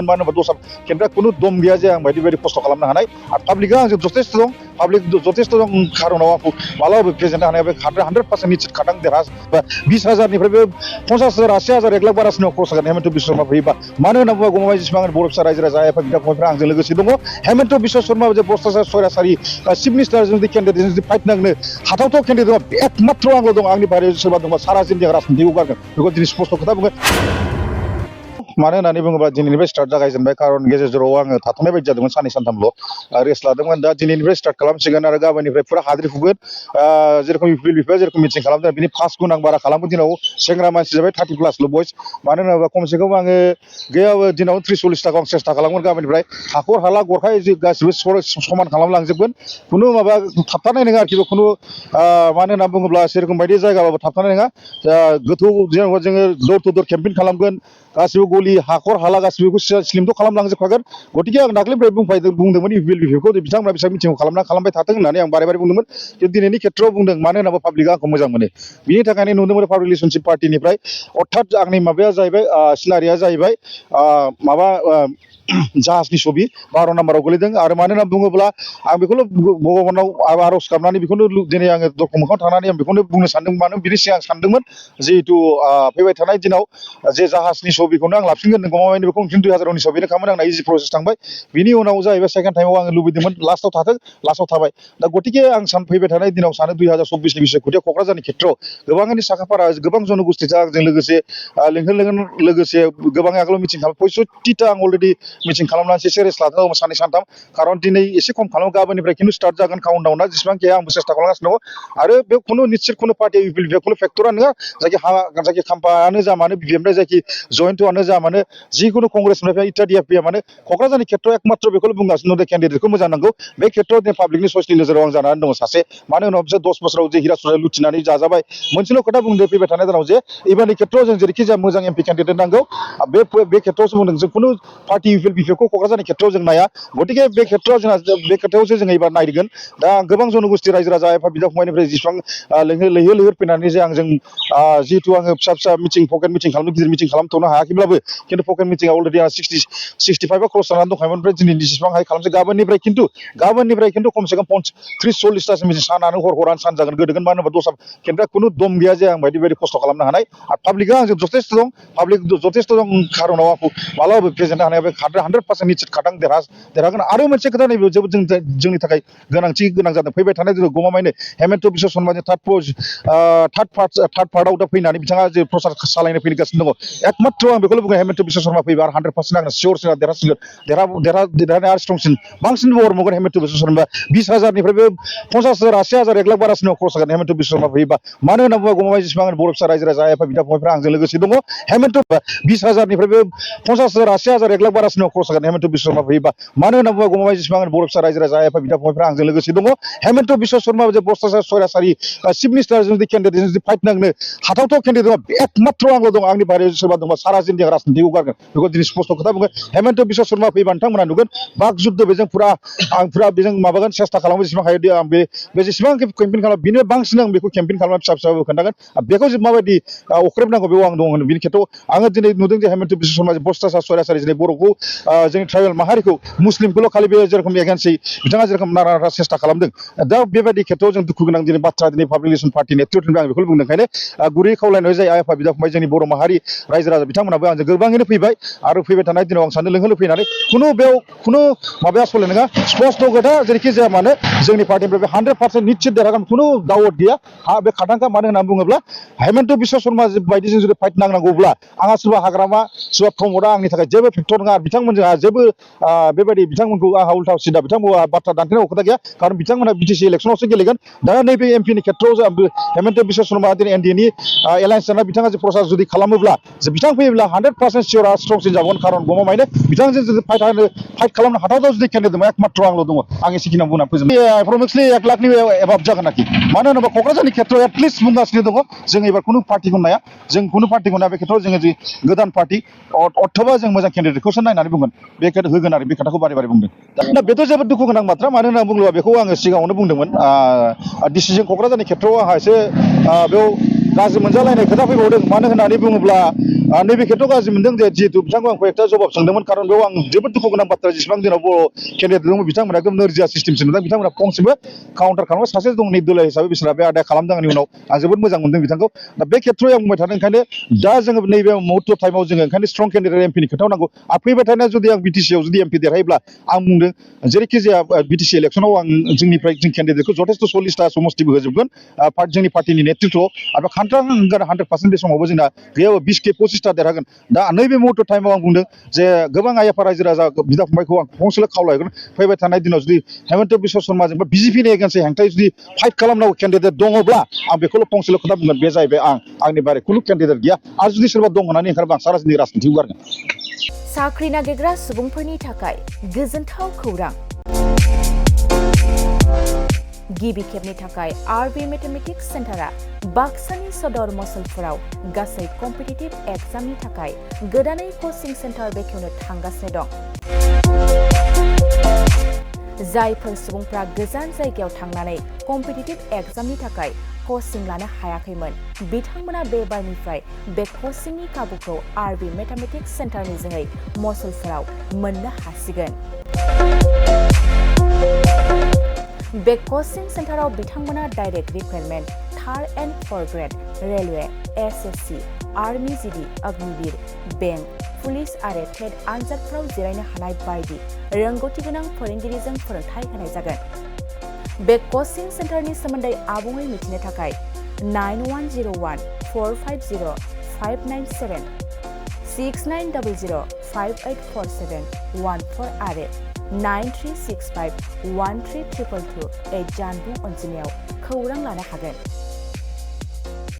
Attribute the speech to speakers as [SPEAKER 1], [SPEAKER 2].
[SPEAKER 1] मानो होनबा दस्रा केन्द्रा खुनु दम गैया जे आं बायदि बायदि खस्थ' खालामनो हानाय आरो पाब्लिकआ आंजों जथेस्थ' दं पाब्लिक जथेस्थ' दं खारनाव आंखौ मालाबाबो फेजेननो हानाया बे 100% निश्चित खादों देरहा 20,000निफ्रायबो 50,000 80,000 1 लाख बारासिनाव खरसा जागोन हेमन्त बिश्व शर्मा फैयोबा मानो होनना बुङोबा गमामायै जेसेबां बर' फिसा रायजो राजा आइ आफा बिदा फंबायफ्रा आंजों लोगोसे दङ हेमन्त बिश्व शर्मा जे भ्रष्टाचार सरासरि चिफ मिनिस्टार जुदि केन्डिडेट जुदि फाइट नांनो हाथावथाव केन्डिडेट दङ एकमात्र आंल' दं आंनि बाहेरायाव सोरबा दंबा सारा जिल्लायाव राजनितिखौ गारगोन बेखौ दिनै स्पष्ट खोथा बुङो मानो होननानै बुङोबा दिनैनिफ्राय स्टार्ट जागायजेनबाय खारन गेजेर जराव आङो थाथ'नाय बायदि जादोंमोन साननै सानथामल' रेस्ट लादोंमोन दा दिनैनिफ्राय स्टार्ट खालामसिगोन आरो गाबोननिफ्राय फुरा हाद्रि फुगोन जेरखम इउपिएल बिफाया जेरखम मिटिं खालामदों बिनि 5 गुन आं बारा खालामगोन दिनाव सेंग्रा मानसि जाबाय 30+ बयस मानो होनोबा खमसे खम आङो गैयाबो दिनाव 30-40 थाखा आं सेस्था खालामगोन गाबोननिफ्राय हाखर हाला गरखाय गासिबो समान खालामलांजोबगोन खुनु माबा थाबथानाय नङा आरोखि खुनु मानो होनना बुङोब्ला सेरखम बायदि जायगाबाबो थाबथानाय नङा गोथौ जेनेबा जोङो दर टु दर केम्पेइन खालामगोन गासिबो गलि हाखर हाला गासिबो स्लिमथ' खालामलांजोबखागोन गतिके आं दाख्लैनिफ्राय बुंदोंमोन इउपिएल बिफाखौ बिथांमोना बेसेबां मिटिंखौ खालामबाय थाथों होननानै आं बारे बारे बुंदोंमोन दिनैनि खेत्रआव बुंदों मानो होनोबा पाब्लिकआ आंखौ मोजां मोनो बिनि थाखायनो नुनो मोनो पाब्लिक रिलेशनशिप पार्टिनिफ्राय अर्थात आंनि माबाया जाहैबाय सिनारिया जाहैबाय माबा जाहाजनि छबि 12 नाम्बाराव गोलैदों आरो मानो होनना बुङोब्ला आं बेखौनो भगबानाव आर'ज गाबनानै बेखौनो दिनै आङो दरखं मोखाङाव थानानै आं बेखौनो बुंनो सानदों मानो बिनि सिगां सानदोंमोन जिहेतु फैबाय थानाय दिनाव जे जाहाजनि छबिखौनो आं लाफिनगोन गमामायैनो बेखौ 2019 बेनो खामोन आंना इजि प्रसेस थांबाय बिनि उनाव जाहैबाय सेकेन्ड टाइमाव आङो लुबैदोंमोन लास्टआव थाथों लास्टआव थाबाय दा गतिके आं फैबाय थानाय दिनाव सानो 2024 नि बिसय खुदिया क'क्राझारनि खेत्रआव गोबांनि साखाफारा गोबां जनगोष्ठीजों आंजों लोगोसे लेंहर लोगोसे गोबां आगोलाव मिटिं खालाम 65टा आं अलरेडि मिटिं खालामनानै सेरेस लादों साननै सानथाम खारन दिनै एसे खम खालामो गाबोननिफ्राय खिन्थु स्टार्ट जागोन काउन्टडाउना जेसेबांखि आंबो सेस्था खालामगासिनो दङ आरो बे खुनु निश्चित खुनु पार्टि इउपिएल बिफाखौ फेक्टरा नङा जायखि खाम्फायानो जा मानो बिएमनिफ्राय जायखि जयन्तआनो जा मानो जिखुनु कंग्रेसनिफ्राय इत्यादि एफपिया मानो क'क्राझारनि खेत्रआव एकमात्र बेखौल' बुंगासिनो दं केन्डिडेटखौ मोजां नांगौ बे खेत्रआव दिनै पाब्लिकनि सयसनि नोजोराव आं जानानै दङ सासे मानो होनोबा बिसोर 10 बोसोराव जे हिरा सुरा लुथिनानै जाजाबाय मोनसेल' खोथा बुंदों फैबाय थानाय दिनाव जे एबारनि खेत्रआव जों जेरैखि जाया मोजां एमपि केन्डिडेट नांगौ बे खेत्रआवसो बुंदों जों खुनु पार्टि इउपिएल बिफाखौ क'क्राझारनि खेत्रआव जों नाया गतिके बे खेत्रआव जोंहा बे खोथायावसो जों एबार नायगोन दा गोबां जनगोष्ठी रायजो राजा एफा बिदा फंबायनिफ्राय जेसेबां लैहोर फैनानै जे आंजों जिहेतु आङो फिसा मिटिं पकेट मिटिं खालामनो गिदिर मिटिं खालामथ'नो हायाखैब्लाबो खिन्थु पकेट मिटिंआ अलरेडि आं 65 क्रस जानानै दंखायोमोन ओमफ्राय दिनै जेसेबां हाय खालामसै गाबोननिफ्राय खिन्थु खमसे खम 30-40टासो मिटिं सानानो हरानो सान जागोन गोदोगोन मानो होनबा दस्रा केन्द्रा खुनु दम गैया जे आं बायदि बायदि खस्थ' खालामनो हानाय आरो पाब्लिकआ आंजों जथेस्थ' दं पाब्लिक जथेस्थ' दं खारनाव आंखौ मालाबाबो फेजेननो हानाया बे 100% निश्चित खादों देरहागोन आरो मोनसे खोथा नैबे जोबोद जोंनि थाखाय गोनां जादों फैबाय थानाय दिनाव गमामायैनो हेमन्त बिश्व शर्मानि थार्ड पार्टआव दा फैनानै बिथाङा जे प्रसार सालायनो फैगासिनो दङ एकमात्र आं बेखौल' बुङो हेमन्त बिश्व शर्मा फैबा आरो 100% आंनो सियरसिन देरहासिगोन देरहानाय आरो स्ट्रंसिन बांसिन बर मोनगोन हेमन्त बिश्व शर्मा 20,000निफ्रायबो 50,000 80,000 1 लाख बारासिनाव खरसा जागोन हेमन्त बिश्व शर्मा फैयोबा मानो होनना बुङोबा गमामायै जेसेबां बर' फिसा रायजो राजा आइ आफा बिदा फंबायफ्रा आंजों लोगोसे दङ हेमन्त 20,000निफ्रायबो 50,000 80,000 1 लाख बारासिनाव खरसा जागोन हेमन्त बिश्व शर्मा फैयोबा मानो होनना बुङोबा गमामायै जेसेबां बर' फिसा रायजो राजा आइ आफा बिदा फंबायफ्रा आंजों लोगोसे दङ हेमन्त बिश्व शर्मा जे भ्रष्टाचार सरासरि चिफ मिनिस्टार जुदि केन्डिडेट जुदि फाइट नांनो हाथावथाव केन्डिडेट दङ एकमात्र आंल' दं आंनि बाहेरायाव सोरबा दंबा सारा जिल्लायाव राजनितिखौ गारगोन बेखौ दिनै स्पष्ट खोथा बुङो हेमन्त बिश्व शर्मा फैबा नोंथांमोना नुगोन बाक जुद्ध बेजों आं बेजों माबागोन सेस्था खालामो जेसेबां हायो आं बे जेसेबां केम्पेइन खालामो बिनो बांसिन आं बेखौ केम्पेइन खालामना फिसा खोन्थागोन बेखौ माबायदि अख्रेबनांगौ बेयाव आं दं होनो बिनि खेथ्रआव आङो दिनै नुदों जे हेमन्त बिश्व शर्मा भ्रष्टाचार सरासरि दिनै बर'खौ जोंनि ट्राइबेल माहारिखौ मुस्लिमखौल' खालि बे जेरखम एगेन्सै बिथाङा जेरखम नारा नारा सेस्था खालामदों दा बेबायदि खेथ्रआव जों दुखु गोनां दिनै बाथ्रा दिनै पाब्लिक रिलेशन पार्टि नेतृत्वनिफ्राय आं बेखौल' बुंदों ओंखायनो गुरै खावलायनाय जायो आइ आफा बिदा फंबाय जोंनि बर' माहारि रायजो राजा बिथांमोनाबो आंजों गोबाङैनो फैबाय आरो फैबाय थानाय दिनाव आं सानो लोंहोनो फैनानै खुनु माबाया सले नङा स्पष्ट खोथा जेरैखि जाया मानो जोंनि पार्टिनिफ्राय बे 100% निश्चित देरहागोन खुनु दावत गैया बे खाथांखा मानो होननानै बुङोब्ला हेमन्त बिश्व शर्मा बायदिजों जुदि फाइट नांनांगौब्ला आंहा सोरबा हाग्रामा सोरबा प्रमदआ आंनि थाखाय जेबो फेक्टर नङा बिथांमोनजोंहा जेबो बेबायदि बिथांमोनखौ आंहा उल्था सिदा बिथांमोना बाथ्रा दान्थेनांगौ खोथा गैया खारन बिथांमोना बिटिसि इलेक्सनावसो गेलेगोन दा नैबे एमपिनि खेथ्रआव हेमन्त बिश्व शर्मा दिनै एनडिएनि एलायन्स जाना बिथाङा जे प्रसार जुदि खालामोब्ला जे बिथां फैयोब्ला 100% सियरआ स्ट्रंसिन जागोन खारन गमामायैनो बिथांजों जुदि फाइट खालामनो हाथावथाव जुदि केन्डिडेट एकमात्र आंल' दङ आं एसेखिनियाव बुंना फोजोबबाय एप्रक्सलि 1 लाखनि एबाब जागोन आरोखि मानो होनोबा क'क्राझारनि खेथ्रआव एटलिस्ट बुंगासिनो दङ जों एबार खुनु पार्टिखौ नाया जों खुनु पार्टिखौ नाया बे खेथ्रआव जोङो जि गोदान पार्टि अथ'बा जों मोजां केन्डिडेटखौसो नायनानै बुंगोन बे होगोन आरो बे खोथाखौ बारे बारे बुंदों दा बेथ' जोबोद दुखु गोनां बाथ्रा मानो होनना बुङोब्ला बेखौ आङो सिगाङावनो बुंदोंमोन डिसिजन क'क्राझारनि खेथ्रआव आंहा एसे बेयाव गाज्रि मोनजालायनाय खोथा फैबावदों मानो होननानै बुङोब्ला नैबे खेथ्रआव गाज्रि मोनदों जे जिहेतु बिथांखौ आं कयेकथा जबाब सोंदोंमोन खारन बेयाव आं जोबोद दुखु गोनां बाथ्रा जेसेबां दिनाव बर' केन्डिडेट दङ बिथांमोना एकदम नोरजिया सिस्टेमसो नुदों बिथांमोना फंसेबो काउन्टार खालामो सासे दं नै दोलो हिसाबै बिसोरहा बे आदाया खालामदों आंनि उनाव आं जोबोद मोजां मोनदों बिथांखौ दा बे खेथ्रआव आं बुंबाय थादों ओंखायनो दा जोङो नैबे मुहुर्त टाइमाव जोङो ओंखायनो स्ट्रं केन्डिडेट एमपिनि खोथाव नांगौ आरो फैबाय थानाय जुदि आं बिटिसिआव जुदि एमपि देरहायोब्ला आं बुंदों जेरैखि जाया बिटिसि इलेक्सनाव आं जोंनिफ्राय जों केन्डिडेटखौ जथेस्थ 40टा समस्तिबो होजोबगोन जोंनि पार्टिनि नेतृत्वआव आरो खान्थां 100% बे समावबो जोंना गैयाबो 20 25टा देरहागोन दा नैबे मुहुर्त टाइमाव आं बुंदों जे गोबां आइ आफा रायजो राजा बिदा फंबायखौ आं फंसेल' खावलायगोन फैबाय थानाय दिनाव जुदि हेमन्त बिश्व शर्माजों बा बिजेपिनि एगेन्स्टै हेंथायै जुदि फाइट खालामनांगौ केन्डिडेट दङब्ला आं बेखौल' फंसेल' खोथा बुंगोन बे जाहैबाय आंनि बारै खुनु केन्डिडेट गैया आरो जुदि सोरबा दं होननानै ओंखारबा आं सारा जोंनि राजनितिखौ गारगोन
[SPEAKER 2] साख्रि नागिरग्रा सुबुंफोरनि थाखाय गोजोनथाव खौरां गिबि खेबनि थाखाय आरबि मेथमेटिक्स सेन्टारा बाक्सानि सदर मसलपुराव गासै कम्पिटिटिभ एग्जामनि थाखाय गोदानै कचिं सेन्टार बेखेवनो थांगासिनो दं जायफोर सुबुंफ्रा गोजान जायगायाव थांनानै कम्पिटिटिभ एग्जामनि थाखाय कचिं लानो हायाखैमोन बिथांमोना बे बारनिफ्राय बे कचिंनि खाबुखौ आरबि मेथमेटिक्स सेन्टारनि जोहै मसलपुराव मोननो हासिगोन बे कचिं सेन्टाराव बिथांमोना direct requirement third and forth grade railway SSC army GD Agniveer bank police आरो टेट आनजादफोराव जिरायनो हानाय बायदि रोंगौथि गोनां फोरोंगिरिजों फोरोंथाय होनाय जागोन बे कचिं सेन्टारनि सोमोन्दै आबुङै मिथिनो थाखाय 9101 450 597 6900 5847 14 आरो 9365 1322 जानबुं अनजिमायाव खौरां लानो हागोन